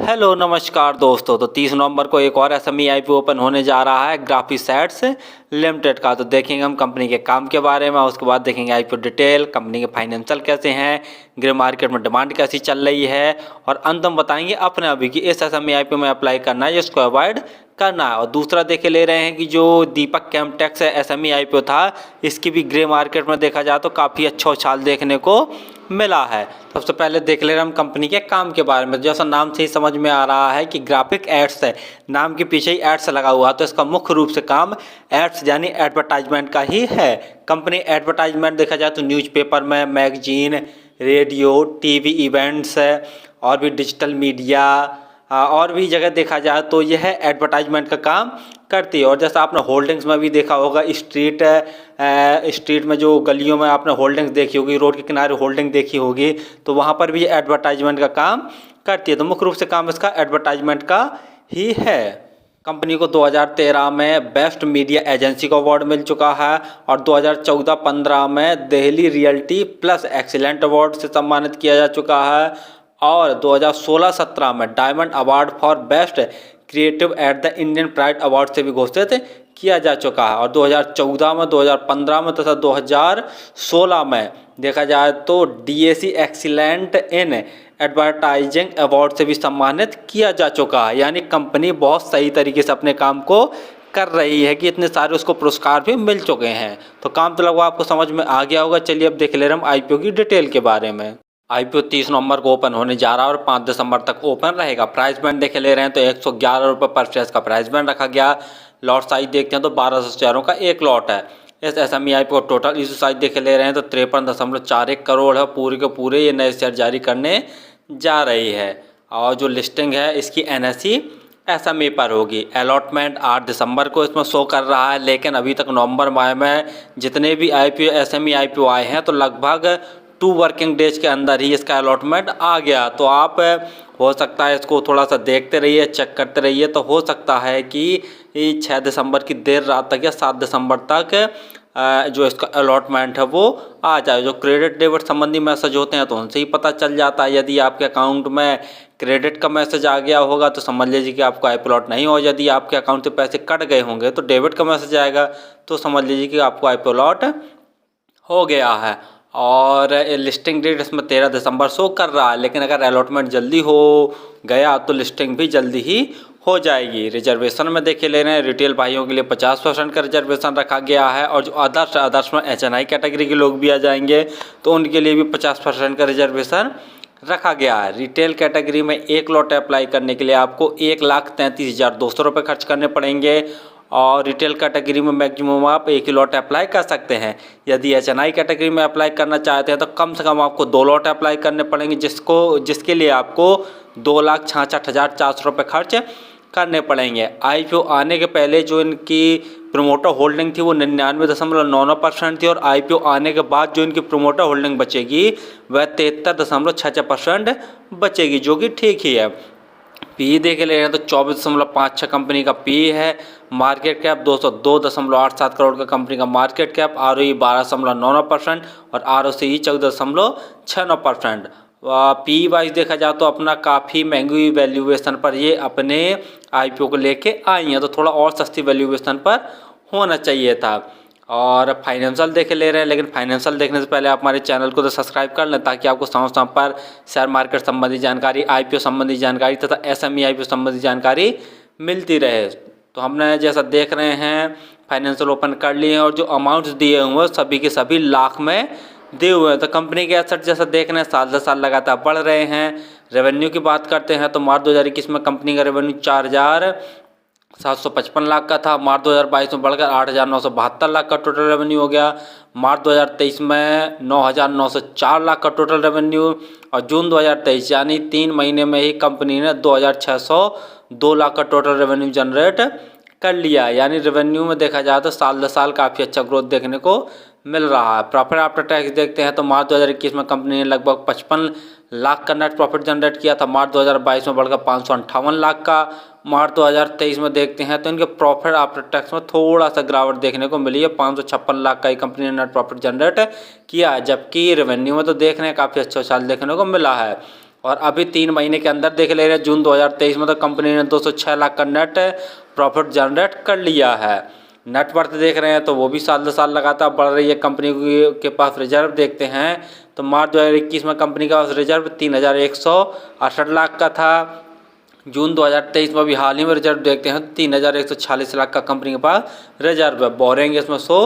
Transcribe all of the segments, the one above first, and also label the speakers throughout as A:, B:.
A: Hello नमस्कार दोस्तों। तो 30 नवंबर को एक और एसएमई आईपीओ ओपन होने जा रहा है ग्राफिसैट्स लिमिटेड का। तो देखेंगे हम कंपनी के काम के बारे में, उसके बाद देखेंगे आईपीओ डिटेल, कंपनी के फाइनेंशियल कैसे हैं, ग्रे मार्केट में डिमांड कैसी चल रही है, और अंत में बताएंगे अपने अभी कि इस एसएमई आईपीओ में अप्लाई करना है जिसको अवॉइड करना है। और दूसरा देखे ले रहे हैं कि जो दीपक केमटेक्स एसएमई आईपीओ था, इसकी भी ग्रे मार्केट में देखा जाए तो काफ़ी अच्छा उछाल देखने को मिला है। सबसे पहले देख ले रहे हम कंपनी के काम के बारे में। जैसा नाम से ही समझ में आ रहा है कि ग्राफिक एड्स है, नाम के पीछे ही एड्स लगा हुआ है, तो इसका मुख्य रूप से काम एड्स यानी एडवर्टाइजमेंट का ही है। कंपनी एडवर्टाइजमेंट देखा जाए तो न्यूज़पेपर में, मैगजीन, रेडियो, टीवी इवेंट्स और भी डिजिटल मीडिया और भी जगह देखा जाए तो यह एडवर्टाइजमेंट का काम करती है। और जैसा आपने होल्डिंग्स में भी देखा होगा, स्ट्रीट में जो गलियों में आपने होल्डिंग्स देखी होगी, रोड के किनारे होल्डिंग देखी होगी, तो वहाँ पर भी एडवर्टाइजमेंट का काम करती है। तो मुख्य रूप से काम इसका एडवर्टाइजमेंट का ही है। कंपनी को 2013 में बेस्ट मीडिया एजेंसी का अवार्ड मिल चुका है और 2014-15 में Delhi realty plus excellent award से सम्मानित किया जा चुका है और 2016-17 में diamond award for best creative at the Indian pride award से भी घोषित किया जा चुका है। और 2014 में, 2015 में तथा 2016 में देखा जाए तो DAC excellent in advertising award से भी सम्मानित किया जा चुका है। यानी कंपनी बहुत सही तरीके से अपने काम को कर रही है कि इतने सारे उसको पुरस्कार भी मिल चुके हैं। तो काम तो लगभग आपको समझ में आ गया होगा। चलिए अब देख ले रहे हम आईपीओ की डिटेल के बारे में। आईपीओ 30 नवंबर को ओपन होने जा रहा है और 5 दिसंबर तक ओपन रहेगा। प्राइस बैंड देखे ले रहे हैं तो 111 रुपये पर शेयर का प्राइस बैंड रखा गया। लॉट साइज देखते हैं तो 1200 शेयरों का एक लॉट है। इस SME IPO total issue size देखे ले रहे हैं तो 53.41 करोड़ है। पूरे के पूरे ये नए शेयर जारी करने जा रही है और जो लिस्टिंग है इसकी एनएसई एसएमई पर होगी। अलॉटमेंट 8 दिसंबर को इसमें शो कर रहा है, लेकिन अभी तक नवंबर माह में जितने भी आईपीओ एसएमई आईपीओ आए हैं तो लगभग 2 वर्किंग डेज के अंदर ही इसका अलॉटमेंट आ गया। तो आप हो सकता है इसको थोड़ा सा देखते रहिए, चेक करते रहिए, तो हो सकता है कि 6 दिसंबर की देर रात तक या 7 दिसंबर तक जो इसका अलॉटमेंट है वो आ जाए। जो क्रेडिट डेबिट संबंधी मैसेज होते हैं तो उनसे ही पता चल जाता है। यदि आपके अकाउंट में क्रेडिट का मैसेज आ गया होगा तो समझ लीजिए कि आपको आईपीओ लॉट नहीं हो। यदि आपके अकाउंट से पैसे कट गए होंगे तो डेबिट का मैसेज आएगा तो समझ लीजिए कि आपको आईपीओ लॉट हो गया है। और लिस्टिंग डेट इसमें 13 दिसंबर शो कर रहा है, लेकिन अगर अलॉटमेंट जल्दी हो गया तो लिस्टिंग भी जल्दी ही हो जाएगी। रिजर्वेशन में देखे ले रहे हैं रिटेल भाइयों के लिए 50% का रिजर्वेशन रखा गया है और जो अदर्स में एचएनआई कैटेगरी के लोग भी आ जाएंगे तो उनके लिए भी 50% का रिजर्वेशन रखा गया है। रिटेल कैटेगरी में एक लॉट अप्लाई करने के लिए आपको 1,33,200 रुपये खर्च करने पड़ेंगे और रिटेल कैटेगरी में मैक्सिमम आप एक ही लॉट अप्लाई कर सकते हैं। यदि एचएनआई कैटेगरी में अप्लाई करना चाहते हैं तो कम से कम आपको 2 लॉट अप्लाई करने पड़ेंगे, जिसके लिए आपको 2,66,400 रुपये खर्च करने पड़ेंगे। आईपीओ आने के पहले जो इनकी प्रोमोटर होल्डिंग थी वो 99.99% थी और आईपीओ आने के बाद जो इनकी प्रोमोटर होल्डिंग बचेगी वह 73.66% बचेगी, जो कि ठीक ही है। पी देखे ले रहे हैं तो 24.56 कंपनी का पी है। मार्केट कैप 202.87 करोड़ का कंपनी का मार्केट कैप। आरओई 12.99% और आरओसी 14.69%। पी वाइज देखा जाए तो अपना काफ़ी महंगी वैल्यूएशन पर ये अपने आईपीओ को लेके आई हैं, तो थोड़ा और सस्ती वैल्यूएशन पर होना चाहिए था। और फाइनेंशियल देखे ले रहे हैं, लेकिन फाइनेंशियल देखने से पहले आप हमारे चैनल को तो सब्सक्राइब कर लें ताकि आपको समय पर शेयर मार्केट संबंधी जानकारी, आईपीओ संबंधी जानकारी तथा एसएमई आईपीओ संबंधी जानकारी मिलती रहे। तो हमने जैसा देख रहे हैं फाइनेंशियल ओपन कर लिए हैं और जो अमाउंट्स दिए हुए हैं सभी के सभी लाख में दिए हुए हैं। तो कंपनी के एसेट जैसा देख रहे हैं साल दर साल लगातार बढ़ रहे हैं। रेवेन्यू की बात करते हैं तो मार्च 2021 में कंपनी का रेवेन्यू 4,755 लाख का था। मार्च 2022 में बढ़कर 8,972 लाख का टोटल रेवेन्यू हो गया। मार्च 2023 में 9,904 लाख का टोटल रेवेन्यू और जून 2023 यानी 3 महीने में ही कंपनी ने 2,602 लाख का टोटल रेवेन्यू जनरेट कर लिया। यानी रेवेन्यू में देखा जाए तो साल दर साल काफ़ी अच्छा ग्रोथ देखने को मिल रहा है। प्रॉफिट आफ्टर टैक्स देखते हैं तो मार्च 2021 में कंपनी ने लगभग 55 लाख का नेट प्रॉफिट जनरेट किया था। मार्च 2022 में बढ़कर 558 लाख का। मार्च 2023 में देखते हैं तो इनके प्रॉफिट आफ्टर टैक्स में थोड़ा सा गिरावट देखने को मिली है। 556 लाख का ही कंपनी ने नेट प्रॉफिट जनरेट किया, जबकि रेवेन्यू में तो देख रहे हैं काफ़ी अच्छा उछाल देखने को मिला है। और अभी 3 महीने के अंदर देख ले रहे हैं जून 2023 में तो कंपनी ने 206 लाख का नेट प्रॉफिट जनरेट कर लिया है। नेटवर्थ देख रहे हैं तो वो भी साल दर साल लगातार बढ़ रही है। कंपनी के पास रिजर्व देखते हैं तो मार्च 2021 में कंपनी के पास रिजर्व 3168 लाख का था। जून 2023 में अभी हाल ही में रिजर्व देखते हैं 3146 लाख का कंपनी के पास रिजर्व है। बोरिंग इसमें शो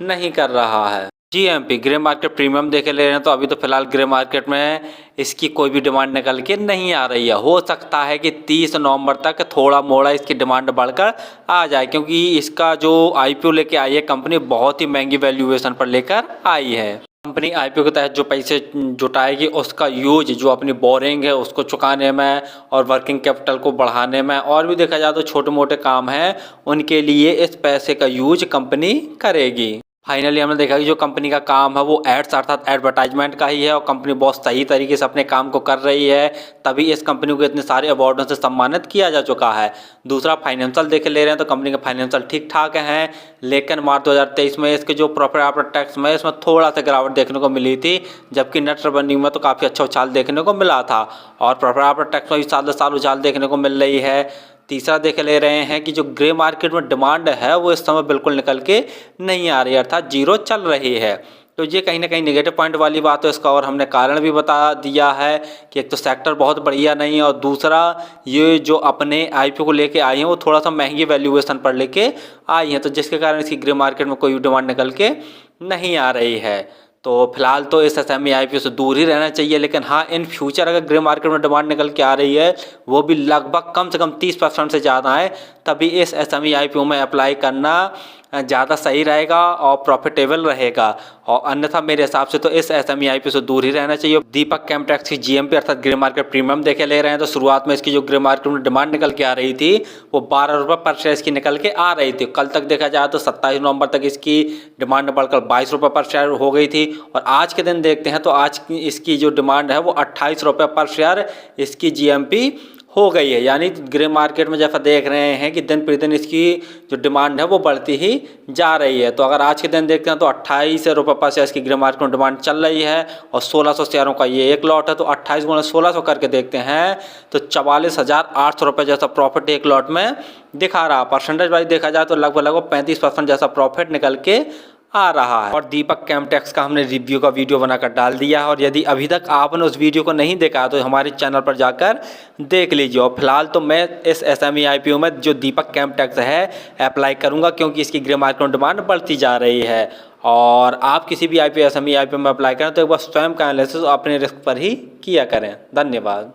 A: नहीं कर रहा है। जीएमपी ग्रे मार्केट प्रीमियम देखे ले रहे हैं तो अभी तो फिलहाल ग्रे मार्केट में इसकी कोई भी डिमांड निकल के नहीं आ रही है। हो सकता है कि 30 नवंबर तक थोड़ा मोड़ा इसकी डिमांड बढ़कर आ जाए, क्योंकि इसका जो आईपीओ लेके आई है कंपनी बहुत ही महंगी वैल्यूएशन पर लेकर आई है। कंपनी आईपीओ के तहत जो पैसे जुटाएगी उसका यूज जो अपनी बोरिंग है उसको चुकाने में और वर्किंग कैपिटल को बढ़ाने में और भी देखा जाए तो छोटे मोटे काम हैं उनके लिए इस पैसे का यूज कंपनी करेगी। फाइनली हमने देखा कि जो कंपनी का काम है वो एड्स अर्थात एडवर्टाइजमेंट का ही है और कंपनी बहुत सही तरीके से अपने काम को कर रही है, तभी इस कंपनी को इतने सारे अवार्डों से सम्मानित किया जा चुका है। दूसरा फाइनेंशियल देख ले रहे हैं तो कंपनी के फाइनेंशियल ठीक ठाक हैं, लेकिन मार्च 2023 में इसके जो प्रॉफिट आफ्टर टैक्स में इसमें थोड़ा सा गिरावट देखने को मिली थी, जबकि नेट रेवेन्यू में तो काफ़ी अच्छा उछाल देखने को मिला था और प्रॉफिट आफ्टर टैक्स में भी साल दर साल उछाल देखने को मिल रही है। तीसरा देख ले रहे हैं कि जो ग्रे मार्केट में डिमांड है वो इस समय बिल्कुल निकल के नहीं आ रही है, अर्थात जीरो चल रही है। तो ये कहीं ना कहीं नेगेटिव पॉइंट वाली बात है। इसका और हमने कारण भी बता दिया है कि एक तो सेक्टर बहुत बढ़िया नहीं है और दूसरा ये जो अपने आईपीओ को लेके आई हैं वो थोड़ा सा महंगी वैल्यूएशन पर लेके आई हैं, तो जिसके कारण इसकी ग्रे मार्केट में कोई डिमांड निकल के नहीं आ रही है। तो फिलहाल तो इस एसएमई आईपीओ से दूर ही रहना चाहिए, लेकिन हाँ इन फ्यूचर अगर ग्रे मार्केट में डिमांड निकल के आ रही है वो भी लगभग कम से कम 30% से ज़्यादा है, तभी इस एसएमई आईपीओ में अप्लाई करना ज़्यादा सही रहेगा और प्रॉफिटेबल रहेगा। और अन्यथा मेरे हिसाब से तो इस एसएमई आईपीओ से दूर ही रहना चाहिए। दीपक केमटेक्स की जीएमपी अर्थात ग्रे मार्केट प्रीमियम देखे ले रहे हैं तो शुरुआत में इसकी जो ग्रे मार्केट में डिमांड निकल के आ रही थी वो 12 रुपये पर शेयर इसकी निकल के आ रही थी। कल तक देखा जाए तो 27 नवंबर तक इसकी डिमांड बढ़कर 22 रुपये पर शेयर हो गई थी और आज के दिन देखते हैं तो आज इसकी जो डिमांड है वो 28 रुपये पर शेयर इसकी जीएमपी हो गई है। यानी ग्रे मार्केट में जैसा देख रहे हैं कि दिन प्रतिदिन इसकी जो डिमांड है वो बढ़ती ही जा रही है। तो अगर आज के दिन देखते हैं तो 28 रुपये पर शेयर इसकी ग्रे मार्केट में डिमांड चल रही है और 1600 शेयरों का ये एक लॉट है, तो 28 गुना 1600 करके देखते हैं तो 44,800 रुपये जैसा प्रॉफिट एक लॉट में दिखा रहा। परसेंटेज वाइज देखा जाए तो लगभग 35% जैसा प्रॉफिट निकल के आ रहा है। और दीपक केमटेक्स का हमने रिव्यू का वीडियो बनाकर डाल दिया है और यदि अभी तक आपने उस वीडियो को नहीं देखा तो हमारे चैनल पर जाकर देख लीजिए। और फिलहाल तो मैं इस एसएमई आईपीओ में जो दीपक केमटेक्स है अप्लाई करूंगा, क्योंकि इसकी ग्रे मार्केट में डिमांड बढ़ती जा रही है। और आप किसी भी आईपीओ एसएमई आईपीओ में अप्लाई करें तो एक बार स्वयं का एनालिसिस अपने रिस्क पर ही किया करें। धन्यवाद।